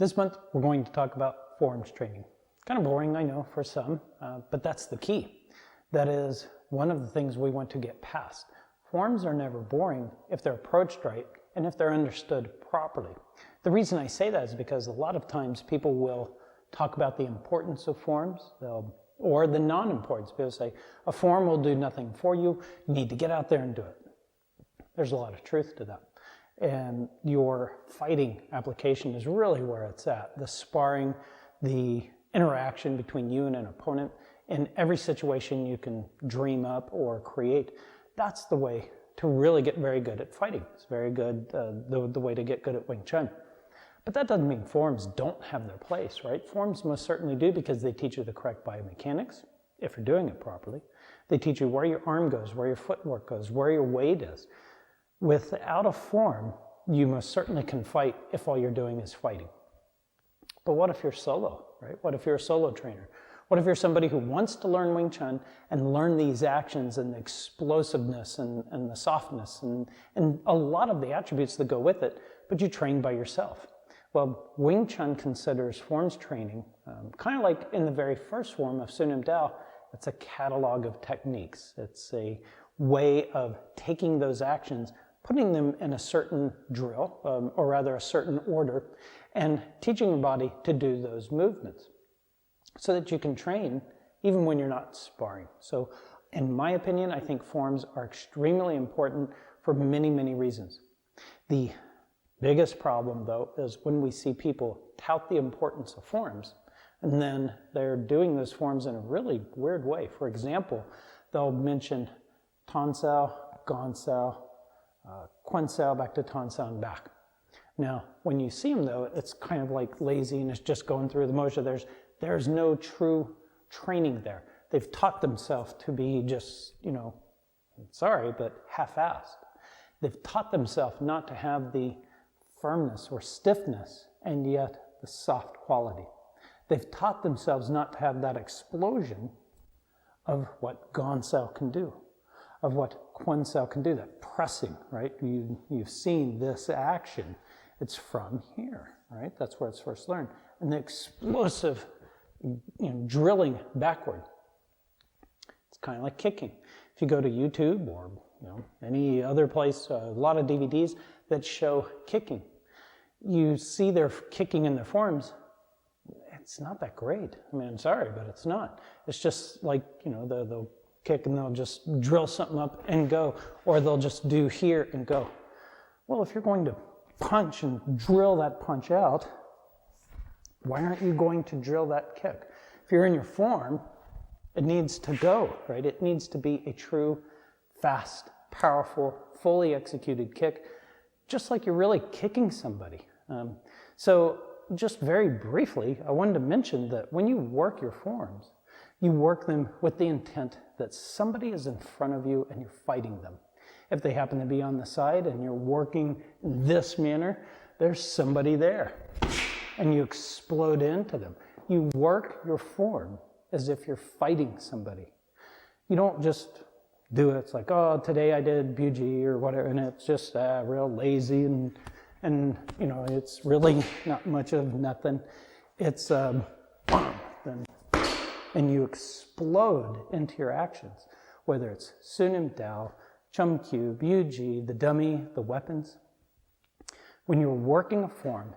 This month, we're going to talk about forms training. Kind of boring, I know, for some, but that's the key. That is one of the things we want to get past. Forms are never boring if they're approached right and if they're understood properly. The reason I say that is because a lot of times people will talk about the importance of forms, or the non-importance. People say, a form will do nothing for you, you need to get out there and do it. There's a lot of truth to that. And your fighting application is really where it's at. The sparring, the interaction between you and an opponent in every situation you can dream up or create. That's the way to really get very good at fighting. It's very good, the way to get good at Wing Tsun. But that doesn't mean forms don't have their place, right? Forms most certainly do, because they teach you the correct biomechanics, if you're doing it properly. They teach you where your arm goes, where your footwork goes, where your weight is. Without a form, you most certainly can fight if all you're doing is fighting. But what if you're solo, right? What if you're a solo trainer? What if you're somebody who wants to learn Wing Tsun and learn these actions and the explosiveness and the softness and a lot of the attributes that go with it, but you train by yourself? Well, Wing Tsun considers forms training, kind of like in the very first form of Sunim Dao, it's a catalog of techniques. It's a way of taking those actions, putting them in a certain drill, or rather a certain order, and teaching your body to do those movements so that you can train even when you're not sparring. So in my opinion, I think forms are extremely important for many, many reasons. The biggest problem, though, is when we see people tout the importance of forms, and then they're doing those forms in a really weird way. For example, they'll mention Tan Sao, Gan Sao, Quan Sao, back to Tan Sao and back. Now, when you see them, though, it's kind of like lazy and it's just going through the motion. There's no true training there. They've taught themselves to be just, sorry, but half-assed. They've taught themselves not to have the firmness or stiffness and yet the soft quality. They've taught themselves not to have that explosion of what Gan Sao can do, of what Quan Sao can do, that pressing, right? You've seen this action. It's from here, right? That's where it's first learned. And the explosive, drilling backward. It's kind of like kicking. If you go to YouTube or any other place, a lot of DVDs that show kicking, you see they're kicking in their forms. It's not that great. I mean, I'm sorry, but it's not. It's just like, they'll kick and they'll just drill something up and go, or they'll just do here and go. Well, if you're going to punch and drill that punch out, why aren't you going to drill that kick? If you're in your form, it needs to go, right? It needs to be a true, fast, powerful, fully executed kick, just like you're really kicking somebody. So just very briefly, I wanted to mention that when you work your forms, you work them with the intent that somebody is in front of you and you're fighting them. If they happen to be on the side and you're working in this manner, there's somebody there and you explode into them. You work your form as if you're fighting somebody. You don't just do it. It's like, oh, today I did Buji or whatever, and it's just real lazy and it's really not much of nothing. It's bam, and you explode into your actions, whether it's Sunim Dao, Chum Kyu, Buji, the dummy, the weapons. When you're working a form,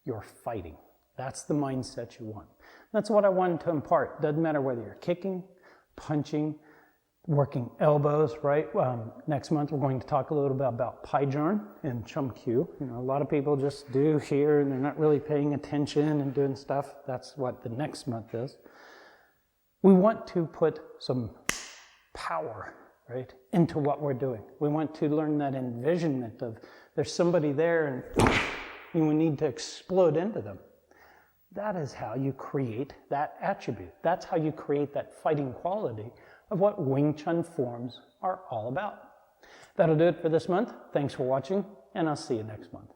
you're fighting. That's the mindset you want. That's what I wanted to impart. Doesn't matter whether you're kicking, punching, working elbows, right? Next month we're going to talk a little bit about Paijarn and Chum Kyu. A lot of people just do here and they're not really paying attention and doing stuff. That's what the next month is. We want to put some power, right, into what we're doing. We want to learn that envisionment of there's somebody there and we need to explode into them. That is how you create that attribute. That's how you create that fighting quality of what Wing Tsun forms are all about. That'll do it for this month. Thanks for watching, and I'll see you next month.